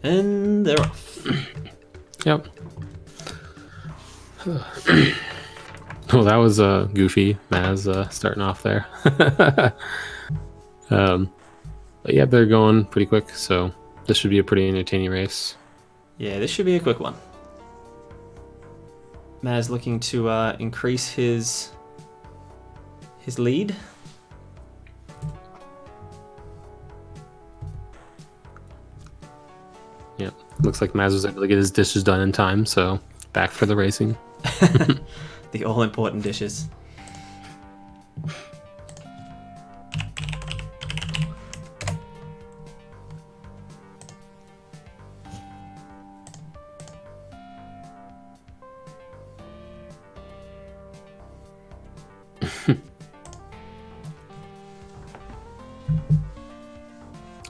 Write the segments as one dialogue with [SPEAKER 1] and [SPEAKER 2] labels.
[SPEAKER 1] And they're off.
[SPEAKER 2] Yep. Well, that was goofy. Maz starting off there. But yeah, they're going pretty quick, so this should be a pretty entertaining race.
[SPEAKER 1] Yeah, this should be a quick one. Maz looking to increase his lead.
[SPEAKER 2] Yeah, looks like Maz was able to get his dishes done in time, so back for the racing.
[SPEAKER 1] The all-important dishes.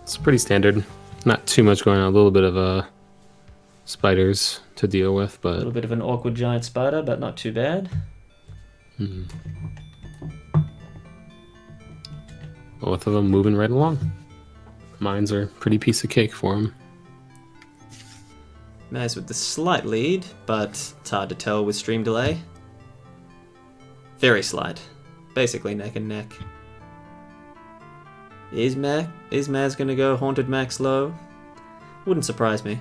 [SPEAKER 2] It's pretty standard. Not too much going on. A little bit of spiders to deal with, but
[SPEAKER 1] A little bit of an awkward giant spider, but not too bad.
[SPEAKER 2] Both of them moving right along. Mines are a pretty piece of cake for him.
[SPEAKER 1] Maz with the slight lead, but it's hard to tell with stream delay. Very slight. Basically neck and neck. Is Maz gonna go Haunted Max low? Wouldn't surprise me.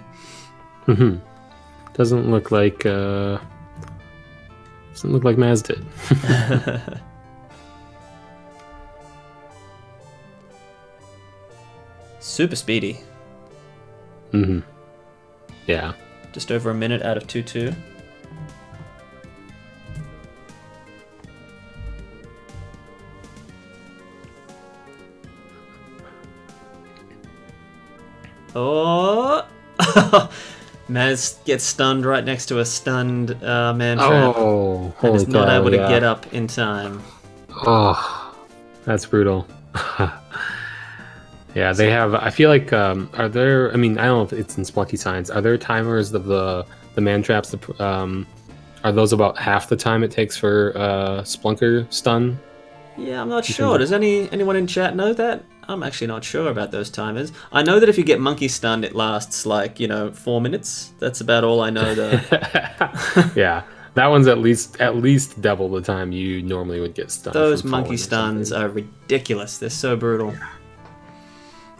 [SPEAKER 2] Doesn't look like Maz did.
[SPEAKER 1] Super speedy.
[SPEAKER 2] Yeah.
[SPEAKER 1] Just over a minute out of 2-2. Oh! Maz gets stunned right next to a stunned man trap.
[SPEAKER 2] Oh,
[SPEAKER 1] and is not able to
[SPEAKER 2] yeah.
[SPEAKER 1] get up in time.
[SPEAKER 2] Oh, that's brutal. Yeah, they have. I feel like are there? I mean, I don't know if it's in Spelunky Science. Are there timers of the man traps? Are those about half the time it takes for Splunker stun?
[SPEAKER 1] Yeah, I'm not sure. Does anyone in chat know that? I'm actually not sure about those timers. I know that if you get monkey stunned, it lasts like 4 minutes. That's about all I know, though.
[SPEAKER 2] Yeah, that one's at least double the time you normally would get stunned.
[SPEAKER 1] Those monkey stuns are ridiculous. They're so brutal.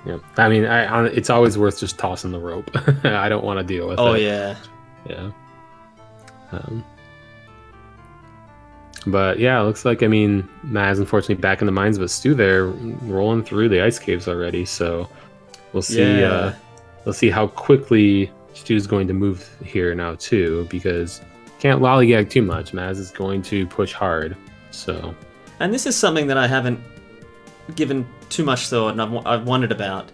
[SPEAKER 2] Yeah, I mean, it's always worth just tossing the rope. I don't want to deal with it.
[SPEAKER 1] Oh yeah.
[SPEAKER 2] Yeah. But yeah, it looks like, I mean, Maz unfortunately back in the mines, but Stu there rolling through the ice caves already. So we'll see.
[SPEAKER 1] Yeah.
[SPEAKER 2] We'll see how quickly Stu's going to move here now too, because can't lollygag too much. Maz is going to push hard. So.
[SPEAKER 1] And this is something that I haven't given too much thought, and I've wondered about.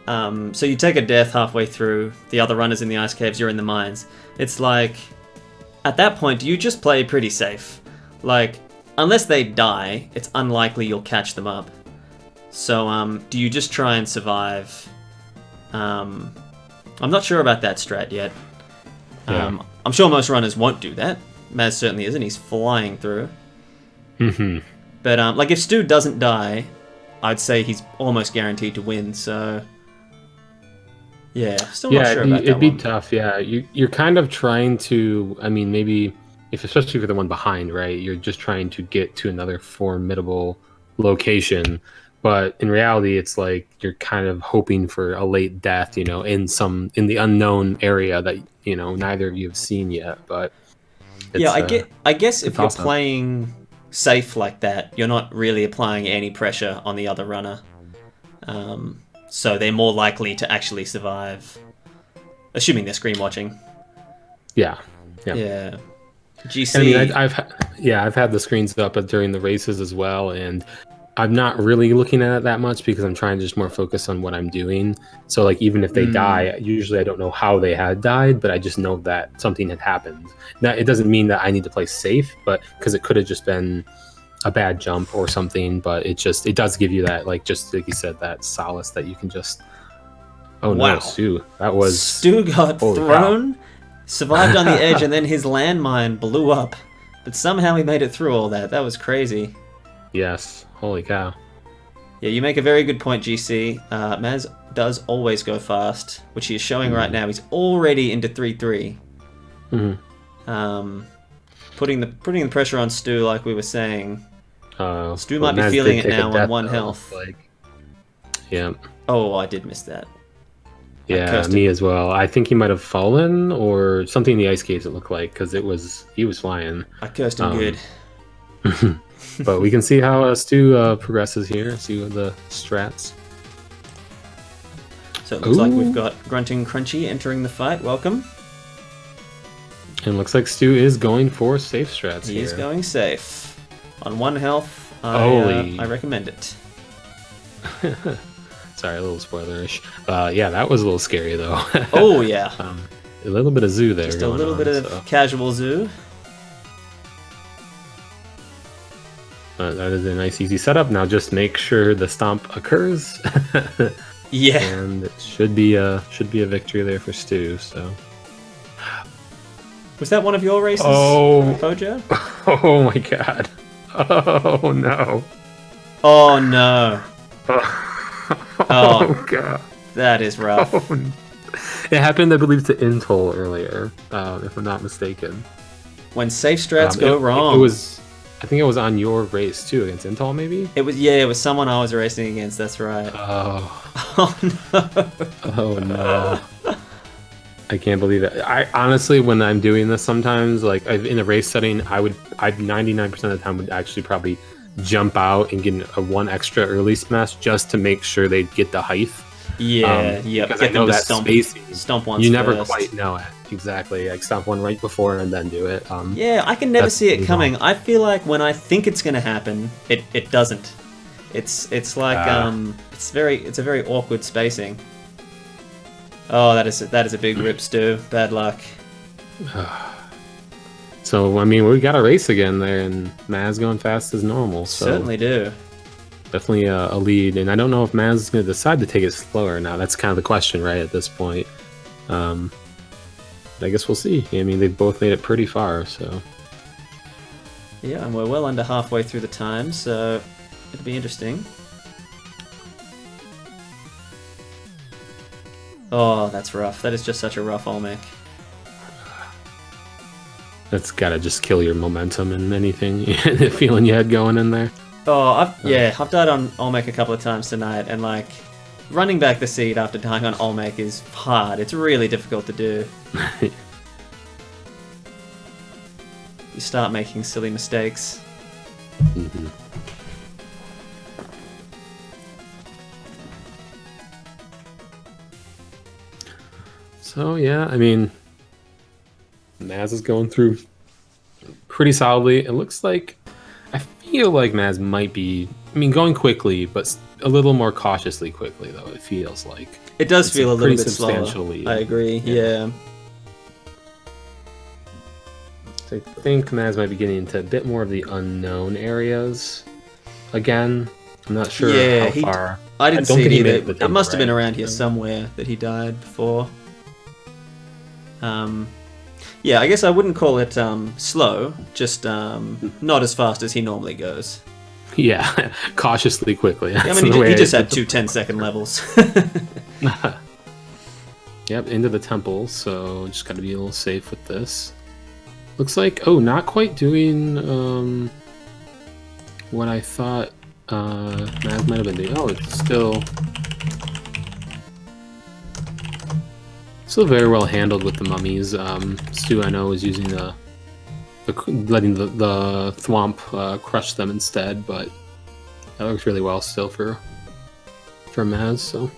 [SPEAKER 1] So you take a death halfway through, the other runners in the ice caves, you're in the mines. It's like, at that point, do you just play pretty safe? Like, unless they die, it's unlikely you'll catch them up. So, do you just try and survive? I'm not sure about that strat yet.
[SPEAKER 2] Yeah.
[SPEAKER 1] I'm sure most runners won't do that. Maz certainly isn't. He's flying through. But, like, if Stu doesn't die, I'd say he's almost guaranteed to win, so... Yeah, still not sure about that
[SPEAKER 2] it'd be
[SPEAKER 1] one.
[SPEAKER 2] tough, yeah. You're kind of trying to, I mean, maybe, especially for the one behind, right? You're just trying to get to another formidable location, but in reality, it's like you're kind of hoping for a late death, in the unknown area that, neither of you have seen yet, but...
[SPEAKER 1] Yeah, I guess if you're
[SPEAKER 2] awesome.
[SPEAKER 1] playing safe like that, you're not really applying any pressure on the other runner. So they're more likely to actually survive, assuming they're screen watching.
[SPEAKER 2] Yeah.
[SPEAKER 1] Yeah. GC.
[SPEAKER 2] I mean, I've had the screens up during the races as well, and I'm not really looking at it that much because I'm trying to just more focus on what I'm doing. So, like, even if they die, usually I don't know how they had died, but I just know that something had happened. Now, it doesn't mean that I need to play safe, but because it could have just been a bad jump or something, but it does give you that, like, just like you said, that solace that you can just... Oh,
[SPEAKER 1] Wow.
[SPEAKER 2] no, Stu. That was...
[SPEAKER 1] Stu got
[SPEAKER 2] Holy
[SPEAKER 1] thrown, survived on the edge, and then his landmine blew up. But somehow he made it through all that. That was crazy.
[SPEAKER 2] Yes. Holy cow.
[SPEAKER 1] Yeah, you make a very good point, GC. Maz does always go fast, which he is showing right now. He's already into 3-3. Putting the pressure on Stu, like we were saying. Stu might be feeling it now on 1 health.
[SPEAKER 2] Yeah.
[SPEAKER 1] Oh, I did miss that.
[SPEAKER 2] Yeah, me as well. I think he might have fallen or something in the ice caves. It looked like because he was flying.
[SPEAKER 1] I cursed him good.
[SPEAKER 2] But we can see how Stu progresses here. See what the strats.
[SPEAKER 1] So it looks like we've got Grunting Crunchy entering the fight. Welcome.
[SPEAKER 2] And it looks like Stu is going for safe strats
[SPEAKER 1] He
[SPEAKER 2] here.
[SPEAKER 1] is going safe. On 1 health, I recommend it.
[SPEAKER 2] Sorry, a little spoilerish. Yeah, that was a little scary though.
[SPEAKER 1] Oh yeah.
[SPEAKER 2] A little bit of zoo there.
[SPEAKER 1] Just a little bit of casual zoo.
[SPEAKER 2] That is a nice, easy setup. Now just make sure the stomp occurs.
[SPEAKER 1] Yeah.
[SPEAKER 2] And it should be a victory there for Stu. So.
[SPEAKER 1] Was that one of your races, Pojo?
[SPEAKER 2] Oh my god. Oh no.
[SPEAKER 1] Oh no.
[SPEAKER 2] Oh god.
[SPEAKER 1] That is rough.
[SPEAKER 2] It happened, I believe, to Intol earlier, if I'm not mistaken.
[SPEAKER 1] When safe strats go wrong.
[SPEAKER 2] I think it was on your race too, against Intol, maybe?
[SPEAKER 1] It was someone I was racing against, that's right. Oh no.
[SPEAKER 2] Oh no. I can't believe it. I honestly, when I'm doing this sometimes, like in a race setting, I 99% of the time would actually probably jump out and get a 1 extra early smash just to make sure they get the height.
[SPEAKER 1] Yeah,
[SPEAKER 2] because I know that spacing.
[SPEAKER 1] Stomp once
[SPEAKER 2] you never
[SPEAKER 1] first.
[SPEAKER 2] quite know it. Exactly. Like stomp one right before and then do it.
[SPEAKER 1] Yeah, I can never see it coming. I feel like when I think it's gonna happen, it doesn't. It's like it's a very awkward spacing. Oh, that is a big rip, Stu. Bad luck.
[SPEAKER 2] So I mean, we got a race again there, and Maz going fast as normal. So
[SPEAKER 1] certainly do.
[SPEAKER 2] Definitely a lead, and I don't know if Maz is going to decide to take it slower now. That's kind of the question, right, at this point. I guess we'll see. I mean, they've both made it pretty far, so.
[SPEAKER 1] Yeah, and we're well under halfway through the time, so it'll be interesting. Oh, that's rough. That is just such a rough Olmec.
[SPEAKER 2] That's gotta just kill your momentum and anything, the feeling you had going in there.
[SPEAKER 1] Oh, I've died on Olmec a couple of times tonight, and like, running back the seed after dying on Olmec is hard. It's really difficult to do. You start making silly mistakes.
[SPEAKER 2] Mm-hmm. So yeah, I mean, Maz is going through pretty solidly. It looks like, I feel like Maz might be, I mean, going quickly, but a little more cautiously quickly, though, it feels like.
[SPEAKER 1] It does feel a little bit slower.
[SPEAKER 2] Lead.
[SPEAKER 1] I agree, yeah.
[SPEAKER 2] So I think Maz might be getting into a bit more of the unknown areas again. I'm not sure how far.
[SPEAKER 1] I didn't see it either. It must have been around here somewhere that he died before. Yeah, I guess I wouldn't call it slow, just not as fast as he normally goes.
[SPEAKER 2] Yeah, cautiously quickly.
[SPEAKER 1] I mean, he just had 2 10-second levels.
[SPEAKER 2] Yep, into the temple, so just gotta be a little safe with this. Looks like, not quite doing what I thought Maz might have been doing. Oh, it's still very well handled with the mummies. Stu, I know, is using letting the thwomp crush them instead, but that works really well still for Maz. So.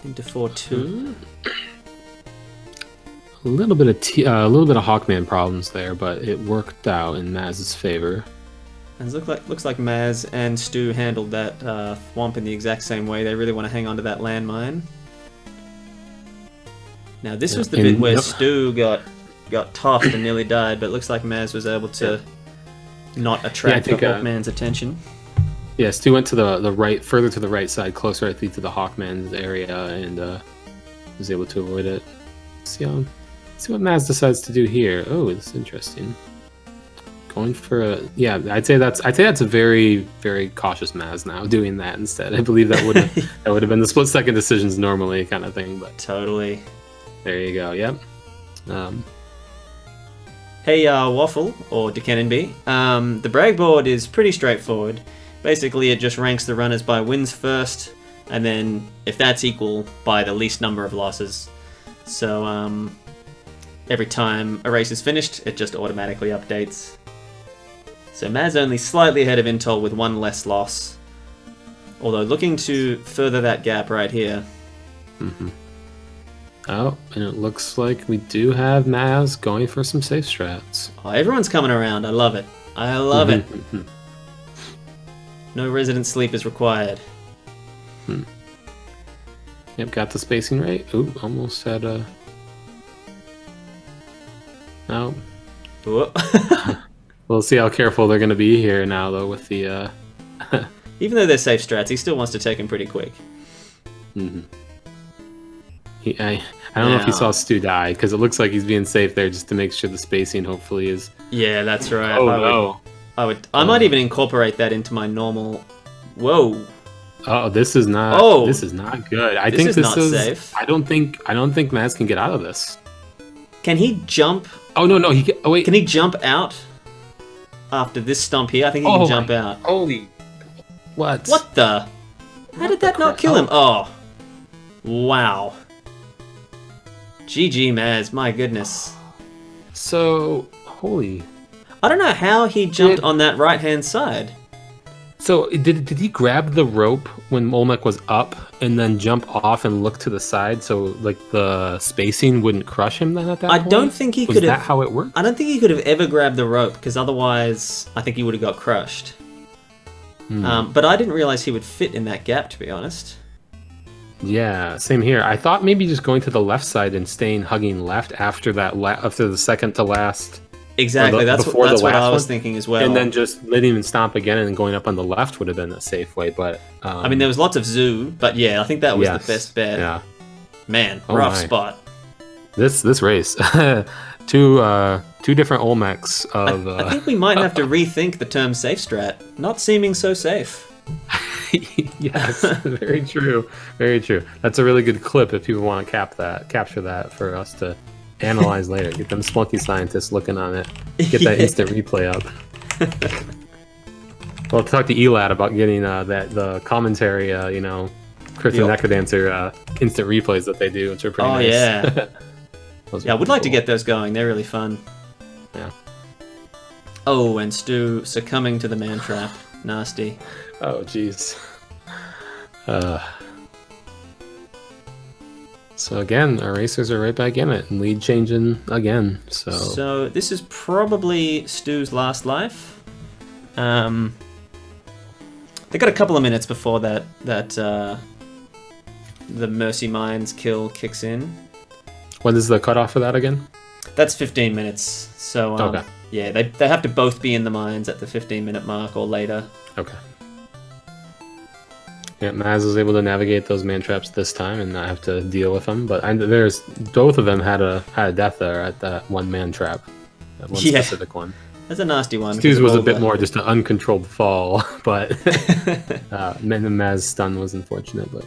[SPEAKER 1] Into 4-2.
[SPEAKER 2] A little bit of Hawkman problems there, but it worked out in Maz's favor.
[SPEAKER 1] And it looks like Maz and Stu handled that thwomp in the exact same way. They really want to hang on to that landmine. Now this was the bit where Stu got tossed and nearly died, but it looks like Maz was able to not attract the Hawkman's attention.
[SPEAKER 2] Yeah, Stu went to the right, further to the right side, closer I think to the Hawkman's area, and was able to avoid it. See how see what Maz decides to do here. Oh, this is interesting. Going for a I'd say that's a very, very cautious Maz now doing that instead. I believe that would have been the split second decisions normally kind of thing, but
[SPEAKER 1] totally.
[SPEAKER 2] There you go. Yep.
[SPEAKER 1] Hey, Waffle or Ducannon B. The brag board is pretty straightforward. Basically, it just ranks the runners by wins first, and then if that's equal, by the least number of losses. So every time a race is finished, it just automatically updates. So Maz only slightly ahead of Intol with one less loss. Although looking to further that gap right here.
[SPEAKER 2] Mm-hmm. Oh, and it looks like we do have Maz going for some safe strats.
[SPEAKER 1] Oh, everyone's coming around. I love it. I love it. No resident sleep is required.
[SPEAKER 2] Yep, got the spacing right. Ooh, almost had a... No. We'll see how careful they're going to be here now, though, with the...
[SPEAKER 1] Even though they're safe strats, he still wants to take him pretty quick.
[SPEAKER 2] Mm-hmm. I don't know if he saw Stu die, because it looks like he's being safe there just to make sure the spacing hopefully is...
[SPEAKER 1] Yeah, that's right.
[SPEAKER 2] Oh,
[SPEAKER 1] I might even incorporate that into my normal... Whoa.
[SPEAKER 2] Oh, this is not... This is not good. I think this is not safe. I don't think Maz can get out of this.
[SPEAKER 1] Can he jump?
[SPEAKER 2] Oh, no, wait.
[SPEAKER 1] Can he jump out after this stump here? I think he can jump out.
[SPEAKER 2] Holy... What?
[SPEAKER 1] What the? How did that not kill him? Oh. Wow. GG, Maz. My goodness.
[SPEAKER 2] So, holy...
[SPEAKER 1] I don't know how he jumped on that right-hand side.
[SPEAKER 2] So, did he grab the rope when Olmec was up and then jump off and look to the side so, like, the spacing wouldn't crush him then at that point?
[SPEAKER 1] I don't think he could have...
[SPEAKER 2] Was that how it worked?
[SPEAKER 1] I don't think he could have ever grabbed the rope, because otherwise I think he would have got crushed. But I didn't realize he would fit in that gap, to be honest.
[SPEAKER 2] Yeah, same here. I thought maybe just going to the left side and staying hugging left after that, after the second to last.
[SPEAKER 1] Exactly, that's what I was thinking as well.
[SPEAKER 2] And then just letting him stomp again and then going up on the left would have been a safe way. But
[SPEAKER 1] I mean, there was lots of zoo, but yeah, I think that was the best bet.
[SPEAKER 2] Yeah,
[SPEAKER 1] man, rough spot.
[SPEAKER 2] This race, two different Olmecs of.
[SPEAKER 1] I think we might have to rethink the term safe strat. Not seeming so safe.
[SPEAKER 2] Yes, very true. Very true. That's a really good clip if people want to capture that for us to analyze later. Get them Spelunky scientists looking on it. Get that instant replay up. Well, talk to Elad about getting the commentary, Christian Necrodancer instant replays that they do, which are pretty nice.
[SPEAKER 1] Yeah. Yeah, I would like to get those going. They're really fun.
[SPEAKER 2] Yeah.
[SPEAKER 1] Oh, and Stu succumbing to the man trap. Nasty.
[SPEAKER 2] Oh, jeez. So again, our racers are right back in it, and lead changing again. So
[SPEAKER 1] this is probably Stu's last life. They got a couple of minutes before that the Mercy Mines kill kicks in.
[SPEAKER 2] When is the cutoff for that again?
[SPEAKER 1] That's 15 minutes. So
[SPEAKER 2] okay.
[SPEAKER 1] Yeah, they have to both be in the mines at the 15-minute mark or later.
[SPEAKER 2] Okay. Yeah, Maz was able to navigate those man traps this time and not have to deal with them. But there's both of them had a death there at that one man trap, that one specific one.
[SPEAKER 1] That's a nasty one.
[SPEAKER 2] Stu's was a bit more just an uncontrolled fall, but Maz's stun was unfortunate. But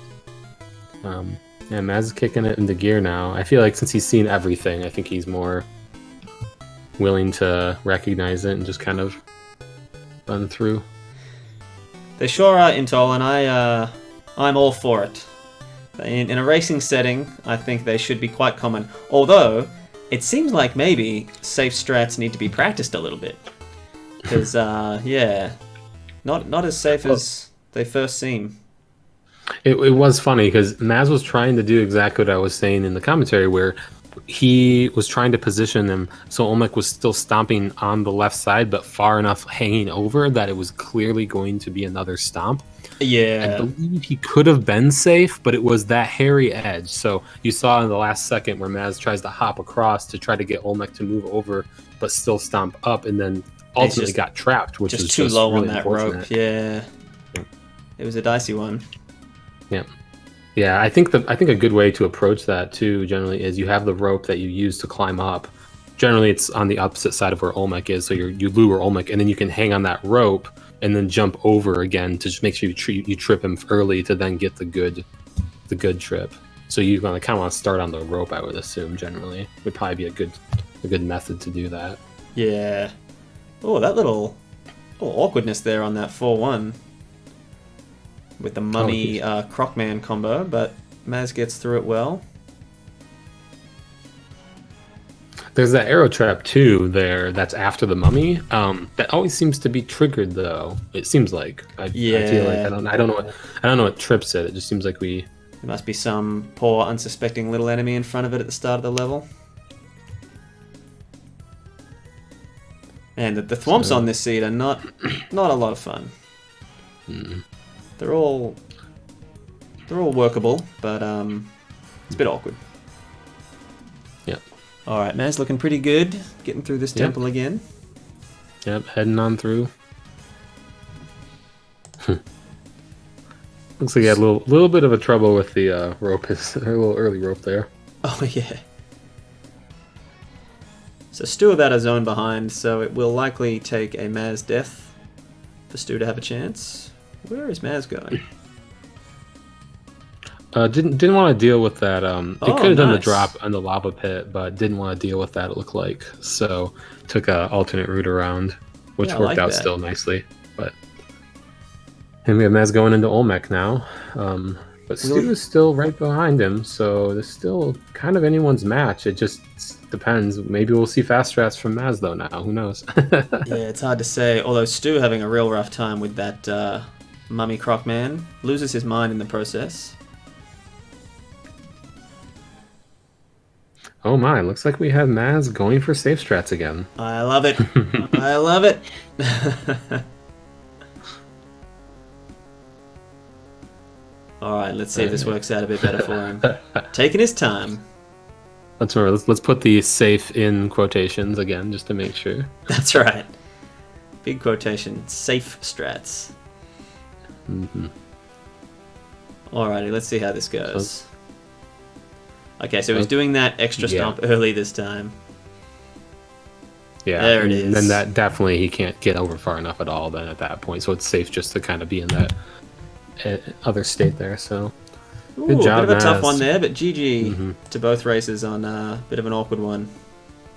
[SPEAKER 2] yeah, Maz is kicking it into gear now. I feel like since he's seen everything, I think he's more willing to recognize it and just kind of run through.
[SPEAKER 1] They sure are, Intol, and I'm all for it. In a racing setting, I think they should be quite common. Although, it seems like maybe safe strats need to be practiced a little bit. Because, yeah, not as safe as they first seem.
[SPEAKER 2] It was funny, because Maz was trying to do exactly what I was saying in the commentary, where he was trying to position them so Olmec was still stomping on the left side, but far enough hanging over that it was clearly going to be another stomp.
[SPEAKER 1] Yeah.
[SPEAKER 2] I believe he could have been safe, but it was that hairy edge. So you saw in the last second where Maz tries to hop across to try to get Olmec to move over, but still stomp up, and then ultimately got trapped, which was
[SPEAKER 1] too low
[SPEAKER 2] really
[SPEAKER 1] on that rope. Yeah. It was a dicey one.
[SPEAKER 2] Yeah. Yeah, I think a good way to approach that too generally is you have the rope that you use to climb up. Generally, it's on the opposite side of where Olmec is, so you lure Olmec, and then you can hang on that rope and then jump over again to just make sure you trip him early to then get the good trip. So you're gonna kind of want to start on the rope, I would assume. Generally, would probably be a good method to do that.
[SPEAKER 1] Yeah. Oh, that little awkwardness there on that 4-1 with the mummy Crocman combo, but Maz gets through it well.
[SPEAKER 2] There's that arrow trap too there that's after the mummy. That always seems to be triggered though. It seems like I feel like I don't know what trips it. It just seems like there
[SPEAKER 1] must be some poor unsuspecting little enemy in front of it at the start of the level. And the thwomps on this seed are not a lot of fun. They're all workable, but it's a bit awkward.
[SPEAKER 2] Yep.
[SPEAKER 1] All right, Maz, looking pretty good. Getting through this temple again.
[SPEAKER 2] Yep, heading on through. Looks like he had a little bit of a trouble with the rope. His a little early rope there.
[SPEAKER 1] Oh yeah. So Stu about a zone behind, so it will likely take a Maz death for Stu to have a chance. Where is Maz going?
[SPEAKER 2] Didn't want to deal with that. It could have done the
[SPEAKER 1] nice.
[SPEAKER 2] drop on the lava pit, but didn't want to deal with that. It looked like so took a alternate route around, which
[SPEAKER 1] Yeah,
[SPEAKER 2] worked out still nicely. But and we have Maz going into Olmec now. But Stu is still right behind him, so there's still kind of anyone's match. It just depends. Maybe we'll see fast strats from Maz though now. Who knows?
[SPEAKER 1] Yeah, it's hard to say. Although Stu having a real rough time with that mummy Crocman, loses his mind in the process.
[SPEAKER 2] Oh my, looks like we have Maz going for safe strats again.
[SPEAKER 1] I love it. I love it. Alright, let's see if this works out a bit better for him. Taking his time.
[SPEAKER 2] Let's put the safe in quotations again, just to make sure.
[SPEAKER 1] That's right. Big quotation. Safe strats. Alrighty, let's see how this goes. Okay, so he's doing that extra stomp early this time.
[SPEAKER 2] Yeah,
[SPEAKER 1] there it is.
[SPEAKER 2] Then that definitely he can't get over far enough at all. Then at that point, so it's safe just to kind of be in that other state there. So
[SPEAKER 1] Ooh,
[SPEAKER 2] good job,
[SPEAKER 1] bit of a tough
[SPEAKER 2] Maz.
[SPEAKER 1] one there, but GG to both races on a bit of an awkward one.